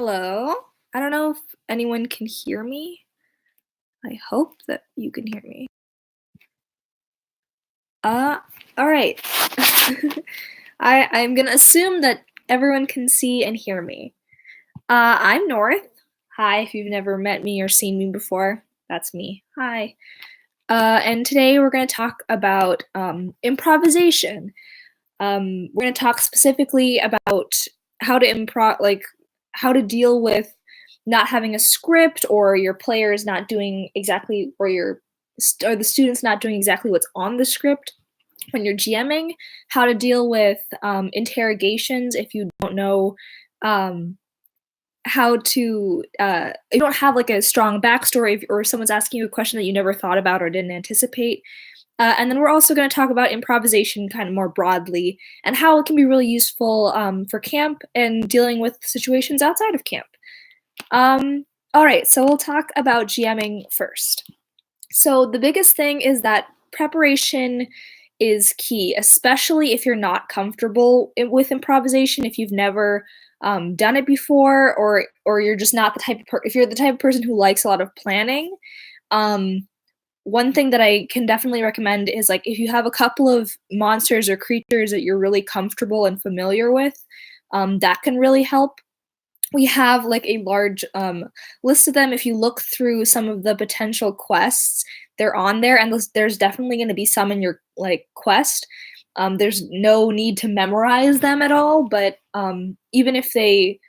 Hello. I don't know if anyone can hear me. I hope that you can hear me. All right. I'm gonna assume that everyone can see and hear me. I'm North. Hi, if you've never met me or seen me before, that's me. Hi. And today we're gonna talk about improvisation. We're gonna talk specifically about how to improv, like how to deal with not having a script or your players not doing exactly or the students not doing exactly what's on the script when you're GMing, how to deal with interrogations if you don't know um, how to you don't have like a strong backstory or someone's asking you a question that you never thought about or didn't anticipate. And then we're also going to talk about improvisation kind of more broadly and how it can be really useful for camp and dealing with situations outside of camp. All right, so we'll talk about GMing first. So the biggest thing is that preparation is key, especially if you're not comfortable with improvisation, if you've never done it before, or you're just not the type of if you're the type of person who likes a lot of planning. One thing that I can definitely recommend is like if you have a couple of monsters or creatures that you're really comfortable and familiar with, that can really help. We have like a large list of them. If you look through some of the potential quests, they're on there, and there's definitely going to be some in your like quest. There's no need to memorize them at all, but even if they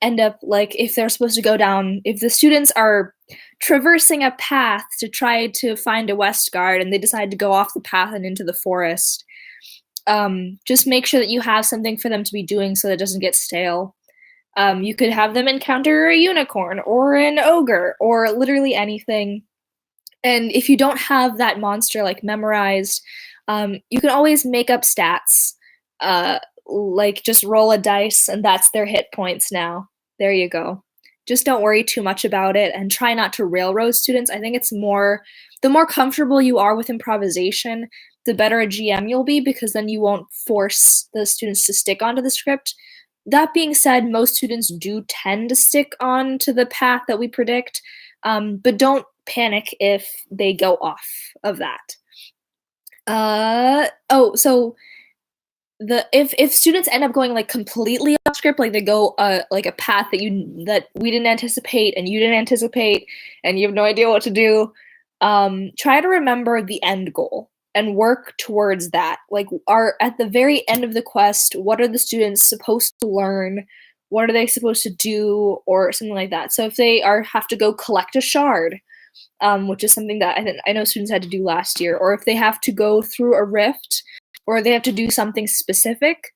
end up like if they're supposed to go down, if the students are traversing a path to try to find a West Guard and they decide to go off the path and into the forest, just make sure that you have something for them to be doing so that it doesn't get stale. You could have them encounter a unicorn or an ogre or literally anything. And if you don't have that monster like memorized, you can always make up stats. Like just roll a dice and that's their hit points now. There you go. Just don't worry too much about it and try not to railroad students. I think it's the more comfortable you are with improvisation, the better a GM you'll be because then you won't force the students to stick onto the script. That being said, most students do tend to stick on to the path that we predict, but don't panic if they go off of that. So if students end up going like completely off script, like they go like a path that we didn't anticipate and you didn't anticipate, and you have no idea what to do, try to remember the end goal and work towards that. Like, are at the very end of the quest, what are the students supposed to learn? What are they supposed to do, or something like that? So if they have to go collect a shard, which is something that I know students had to do last year, or if they have to go through a rift, or they have to do something specific,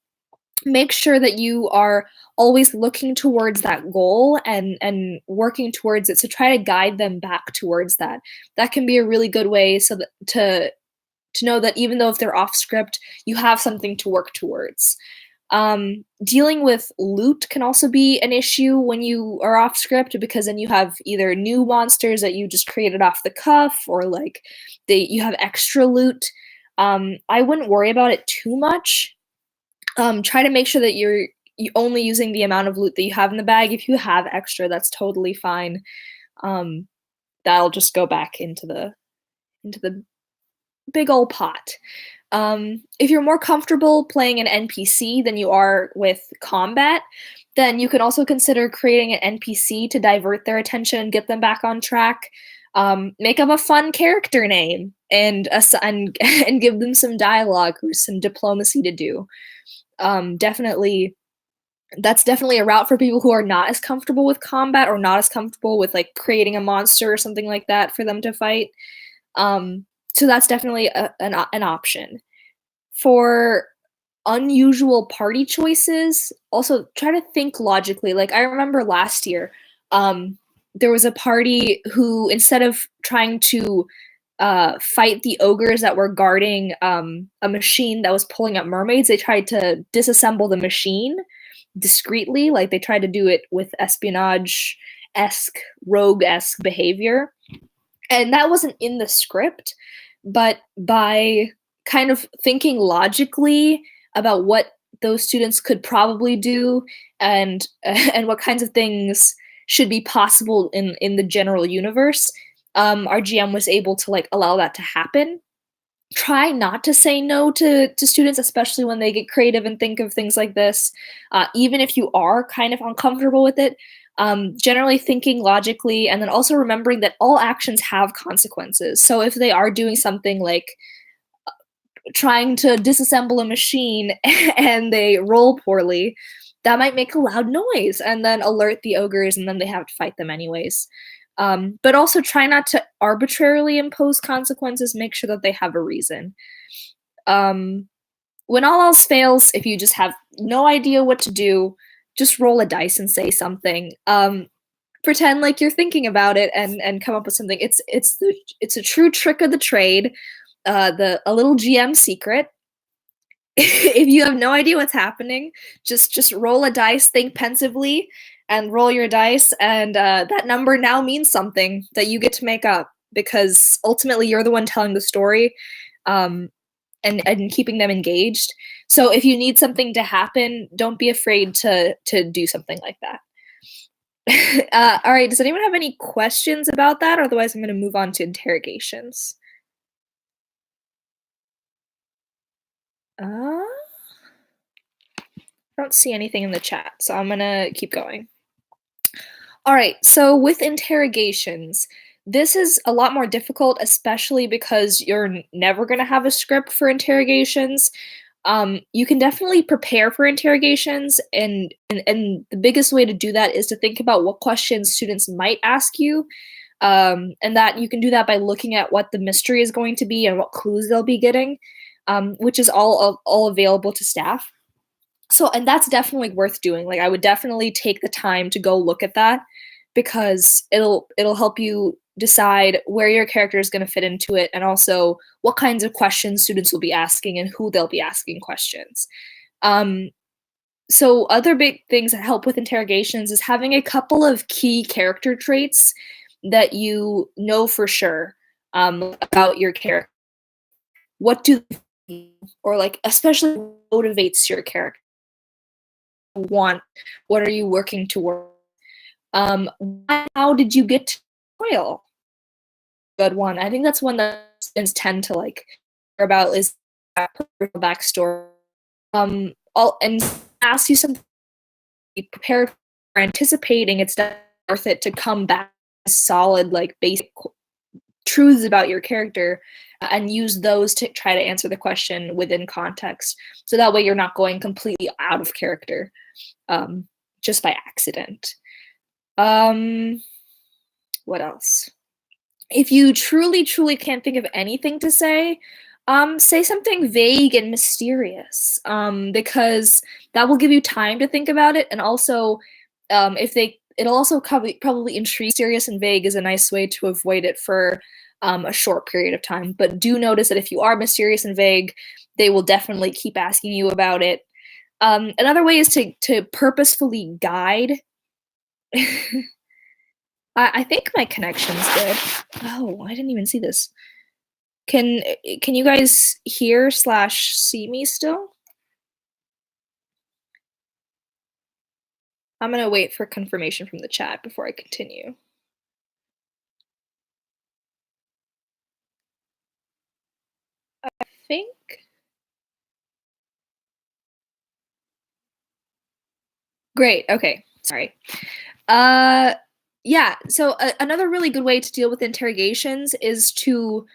make sure that you are always looking towards that goal and working towards it. So try to guide them back towards that. That can be a really good way so that to know that even though if they're off script, you have something to work towards. Dealing with loot can also be an issue when you are off script because then you have either new monsters that you just created off the cuff or like you have extra loot. I wouldn't worry about it too much. Try to make sure that you're only using the amount of loot that you have in the bag. If you have extra, that's totally fine. That'll just go back into the big old pot. If you're more comfortable playing an NPC than you are with combat, then you can also consider creating an NPC to divert their attention and get them back on track. Make up a fun character name and and give them some dialogue or some diplomacy to do. That's definitely a route for people who are not as comfortable with combat or not as comfortable with like creating a monster or something like that for them to fight. So that's definitely an option. For unusual party choices, also try to think logically. Like I remember last year, there was a party who instead of trying to fight the ogres that were guarding a machine that was pulling up mermaids, they tried to disassemble the machine discreetly. Like they tried to do it with espionage-esque, rogue-esque behavior. And that wasn't in the script, but by kind of thinking logically about what those students could probably do, and and what kinds of things should be possible in the general universe, our GM was able to like allow that to happen. Try not to say no to students, especially when they get creative and think of things like this. Even if you are kind of uncomfortable with it, generally thinking logically, and then also remembering that all actions have consequences. So if they are doing something like trying to disassemble a machine and they roll poorly, that might make a loud noise and then alert the ogres, and then they have to fight them anyways. But also try not to arbitrarily impose consequences. Make sure that they have a reason. When all else fails, if you just have no idea what to do, just roll a dice and say something. Pretend like you're thinking about it and come up with something. It's a true trick of the trade. A little GM secret. If you have no idea what's happening, just roll a dice, think pensively, and roll your dice, and that number now means something that you get to make up, because ultimately you're the one telling the story, and keeping them engaged. So if you need something to happen, don't be afraid to do something like that. All right, does anyone have any questions about that? Otherwise, I'm going to move on to interrogations. I don't see anything in the chat, so I'm gonna keep going. All right, so with interrogations, this is a lot more difficult, especially because you're never gonna have a script for interrogations. You can definitely prepare for interrogations, and the biggest way to do that is to think about what questions students might ask you, and that you can do that by looking at what the mystery is going to be and what clues they'll be getting, which is all available to staff. So, and that's definitely worth doing. Like, I would definitely take the time to go look at that, because it'll help you decide where your character is going to fit into it, and also what kinds of questions students will be asking and who they'll be asking questions. So other big things that help with interrogations is having a couple of key character traits that you know for sure, about your character. What do they, or like especially motivates your character? Want? What are you working toward? How did you get to Trefoil? Good one. I think that's one that students tend to like hear about, is backstory. And ask you something, be prepared for anticipating. It's worth it to come back with solid, like, basic truths about your character, and use those to try to answer the question within context. So that way you're not going completely out of character, just by accident. What else? If you truly can't think of anything to say something vague and mysterious, because that will give you time to think about it, and also, it'll also probably intrigue. Mysterious and vague is a nice way to avoid it for a short period of time. But do notice that if you are mysterious and vague, they will definitely keep asking you about it. Another way is to purposefully guide. I think my connection's good. Oh, I didn't even see this. Can you guys hear / see me still? I'm gonna wait for confirmation from the chat before I continue. I think. Great. Okay. Sorry. Yeah. So another really good way to deal with interrogations is to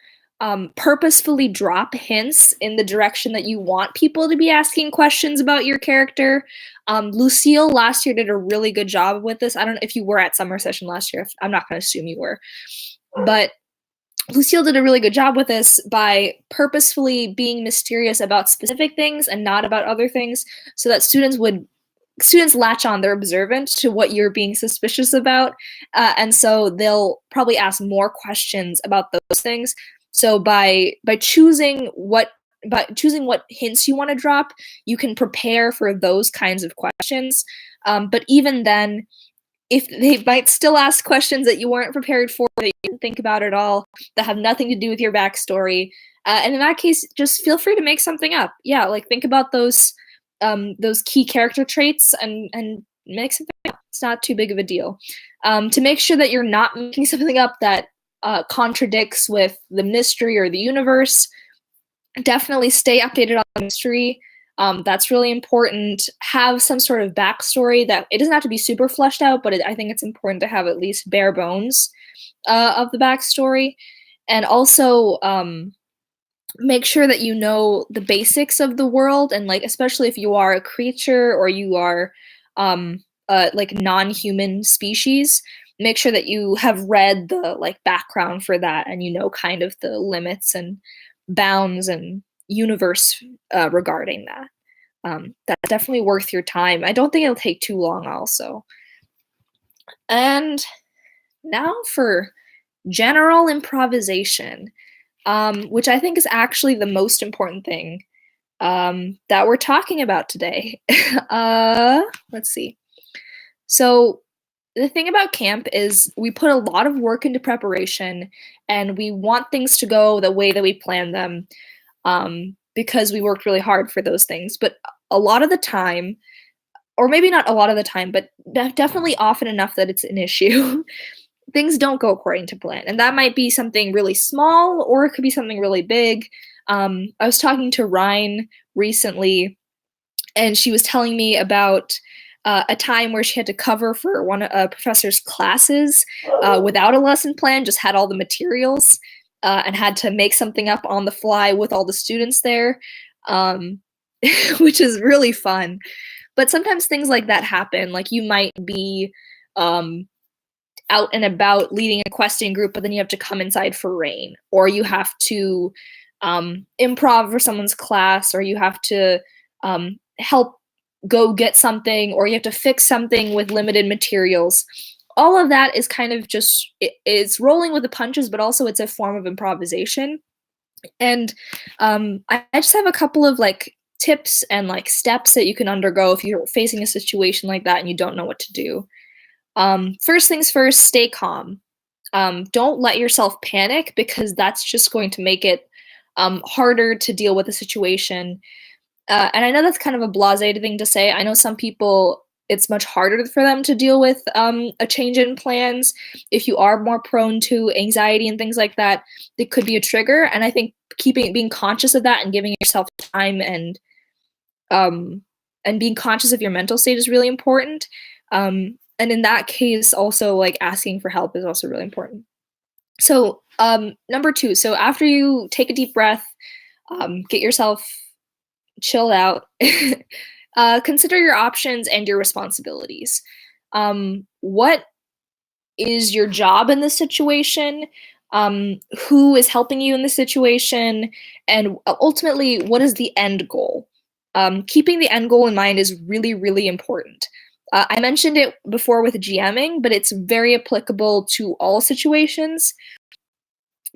purposefully drop hints in the direction that you want people to be asking questions about your character. Lucille last year did a really good job with this. I don't know if you were at summer session last year. I'm not going to assume you were, but Lucille did a really good job with this by purposefully being mysterious about specific things and not about other things, so that students latch on, they're observant to what you're being suspicious about, and so they'll probably ask more questions about those things. So by choosing what hints you want to drop, you can prepare for those kinds of questions. But even then, if they might still ask questions that you weren't prepared for, that you didn't think about at all, that have nothing to do with your backstory, and in that case, just feel free to make something up. Yeah, like think about those those key character traits and make something up. It's not too big of a deal. To make sure that you're not making something up that contradicts with the mystery or the universe, definitely stay updated on the mystery. That's really important. Have some sort of backstory that it doesn't have to be super fleshed out, but I think it's important to have at least bare bones of the backstory. And also make sure that you know the basics of the world, and like especially if you are a creature or you are like non-human species, make sure that you have read the like background for that and you know kind of the limits and bounds and universe regarding that. That's definitely worth your time. I don't think it'll take too long also. And now for general improvisation, which I think is actually the most important thing that we're talking about today. Let's see. So the thing about camp is we put a lot of work into preparation, and we want things to go the way that we plan them, because we worked really hard for those things. But a lot of the time, or maybe not a lot of the time, but definitely often enough that it's an issue, things don't go according to plan. And that might be something really small, or it could be something really big. I was talking to Ryan recently, and she was telling me about a time where she had to cover for one professor's classes without a lesson plan, just had all the materials and had to make something up on the fly with all the students there, which is really fun. But sometimes things like that happen. Like you might be out and about leading a questing group, but then you have to come inside for rain, or you have to improv for someone's class, or you have to help go get something, or you have to fix something with limited materials. All of that is kind of just, it's rolling with the punches, but also it's a form of improvisation. And I just have a couple of like tips and like steps that you can undergo if you're facing a situation like that and you don't know what to do. First things first, stay calm. Don't let yourself panic, because that's just going to make it harder to deal with the situation. And I know that's kind of a blasé thing to say. I know some people, it's much harder for them to deal with a change in plans. If you are more prone to anxiety and things like that, it could be a trigger. And I think being conscious of that and giving yourself time and being conscious of your mental state is really important. And in that case, also like asking for help is also really important. So number 2, so after you take a deep breath, get yourself chilled out, consider your options and your responsibilities. What is your job in this situation? Who is helping you in this situation? And ultimately, what is the end goal? Keeping the end goal in mind is really, really important. I mentioned it before with GMing, but it's very applicable to all situations.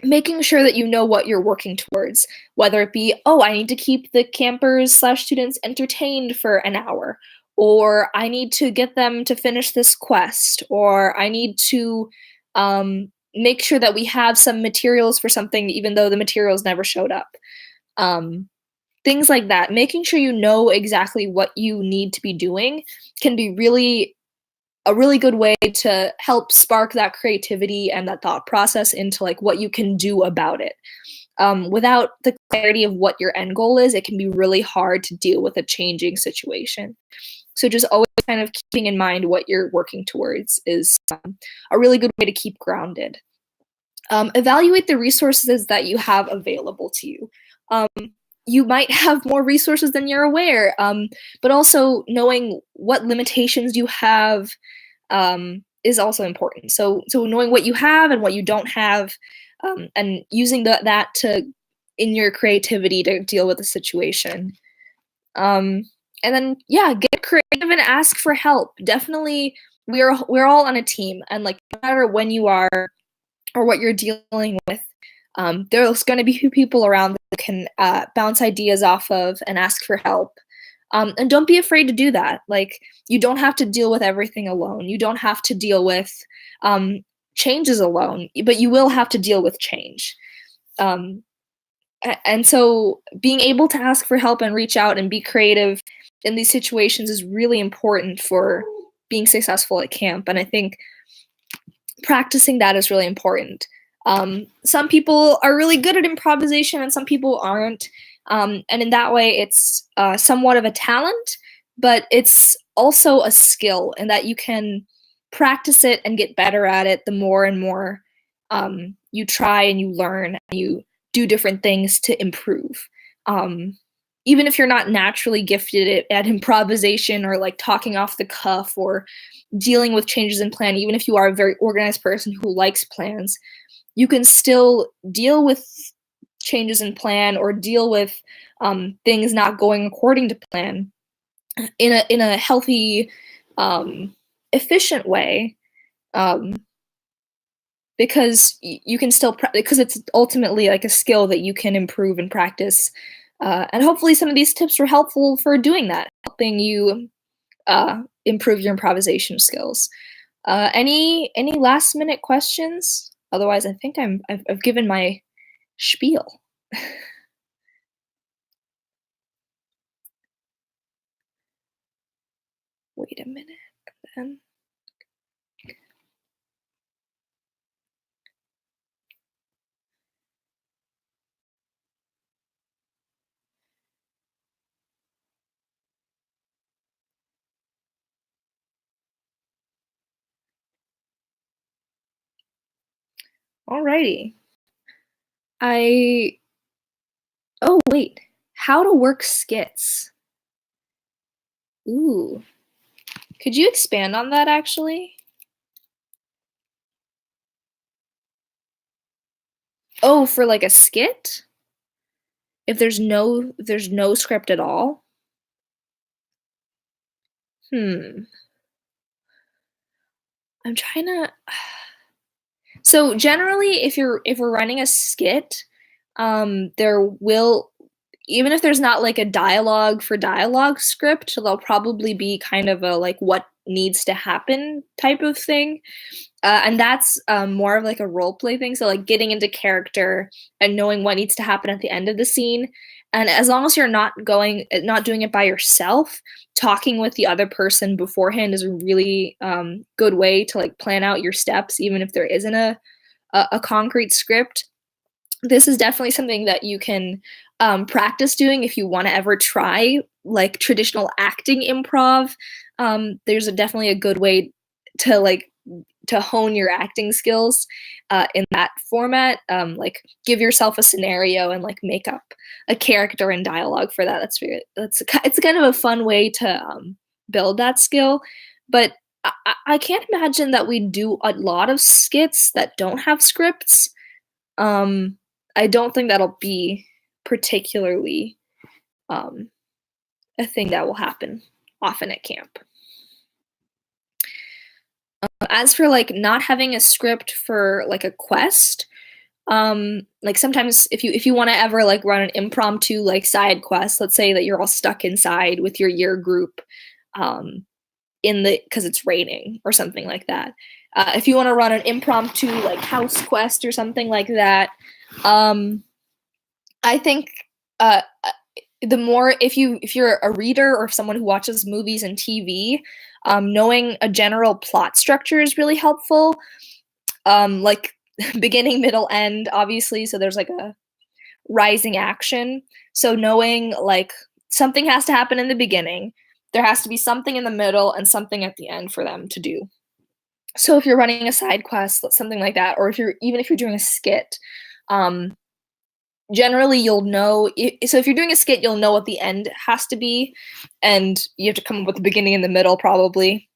Making sure that you know what you're working towards, whether it be, oh, I need to keep the campers/students entertained for an hour, or I need to get them to finish this quest, or I need to make sure that we have some materials for something even though the materials never showed up. Things like that. Making sure you know exactly what you need to be doing can be a really good way to help spark that creativity and that thought process into like what you can do about it. Without the clarity of what your end goal is, it can be really hard to deal with a changing situation. So just always kind of keeping in mind what you're working towards is a really good way to keep grounded. Evaluate the resources that you have available to you. You might have more resources than you're aware, but also knowing what limitations you have is also important. So knowing what you have and what you don't have, and using that to in your creativity to deal with the situation. And then get creative and ask for help. Definitely, we're all on a team, and like no matter when you are or what you're dealing with, there's going to be people around that can bounce ideas off of and ask for help. And don't be afraid to do that. Like, you don't have to deal with everything alone. You don't have to deal with changes alone, but you will have to deal with change. And so being able to ask for help and reach out and be creative in these situations is really important for being successful at camp. And I think practicing that is really important. Some people are really good at improvisation and some people aren't. And in that way, it's somewhat of a talent, but it's also a skill, in that you can practice it and get better at it the more and more you try and you learn and you do different things to improve. Even if you're not naturally gifted at improvisation or like talking off the cuff or dealing with changes in plan, even if you are a very organized person who likes plans, you can still deal with changes in plan or deal with things not going according to plan in a healthy, efficient way, because you can still because it's ultimately like a skill that you can improve and practice. And hopefully, some of these tips were helpful for doing that, helping you improve your improvisation skills. Any last minute questions? Otherwise, I think I've given my spiel. Wait a minute, then. Alrighty. Oh, wait. How to work skits. Ooh. Could you expand on that, actually? Oh, for like a skit? If there's no script at all? Hmm. I'm trying to. So generally, if we're running a skit, there will, even if there's not like a dialogue for dialogue script, there'll probably be kind of a like what needs to happen type of thing. And that's more of like a role play thing. So like getting into character and knowing what needs to happen at the end of the scene. And as long as you're not doing it by yourself, talking with the other person beforehand is a really good way to like plan out your steps, even if there isn't a concrete script. This is definitely something that you can practice doing if you want to ever try like traditional acting improv. There's definitely a good way to like to hone your acting skills in that format. Like give yourself a scenario and like make up a character and dialogue for that. It's kind of a fun way to build that skill. But I can't imagine that we do a lot of skits that don't have scripts. I don't think that'll be particularly a thing that will happen often at camp. As for like not having a script for like a quest, like sometimes if you want to ever like run an impromptu like side quest, let's say that you're all stuck inside with your year group, in the because it's raining or something like that. If you want to run an impromptu like house quest or something like that, I think the more if you're a reader or someone who watches movies and TV, knowing a general plot structure is really helpful. Like beginning, middle, end, obviously. So there's like a rising action. So knowing like something has to happen in the beginning, there has to be something in the middle and something at the end for them to do. So if you're running a side quest, something like that, or if you're doing a skit, generally you'll know. So if you're doing a skit, you'll know what the end has to be, and you have to come up with the beginning and the middle, probably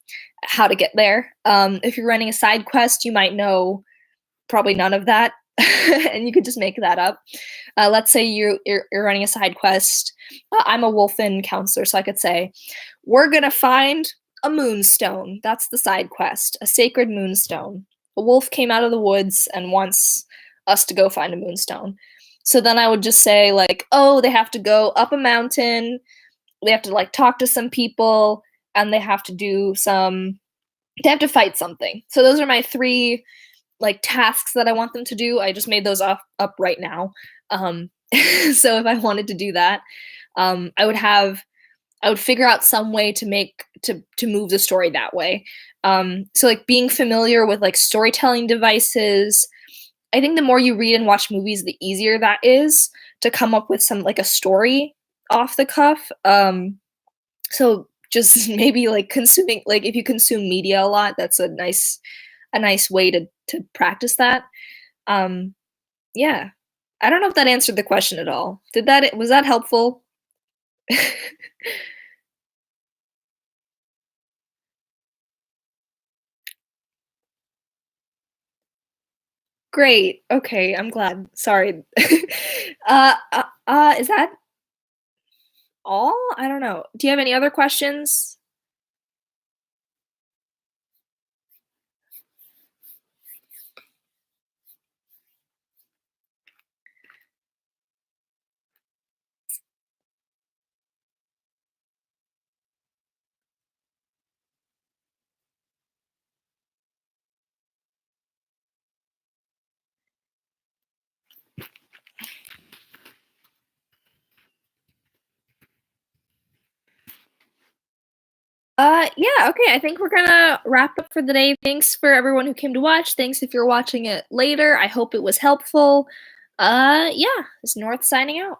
how to get there. If you're running a side quest, you might know probably none of that, and you could just make that up. Let's say you're running a side quest. I'm a wolfen counselor, so I could say, we're gonna find a moonstone. That's the side quest, a sacred moonstone. A wolf came out of the woods and wants us to go find a moonstone. So then I would just say like, oh, they have to go up a mountain, they have to like talk to some people, and they have to fight something. So those are my three like tasks that I want them to do. I just made those up right now. So if I wanted to do that, I would have I would figure out some way to move the story that way. So like being familiar with like storytelling devices. I think the more you read and watch movies, the easier that is to come up with some like a story off the cuff. So just maybe like consuming, like if you consume media a lot, that's a nice way to practice that. Um, yeah. I don't know if that answered the question at all. Was that helpful? Great. Okay, I'm glad. Sorry. Is that all? I don't know. Do you have any other questions? Yeah, okay. I think we're gonna wrap up for the day. Thanks for everyone who came to watch. Thanks if you're watching it later. I hope it was helpful. Yeah, it's North signing out.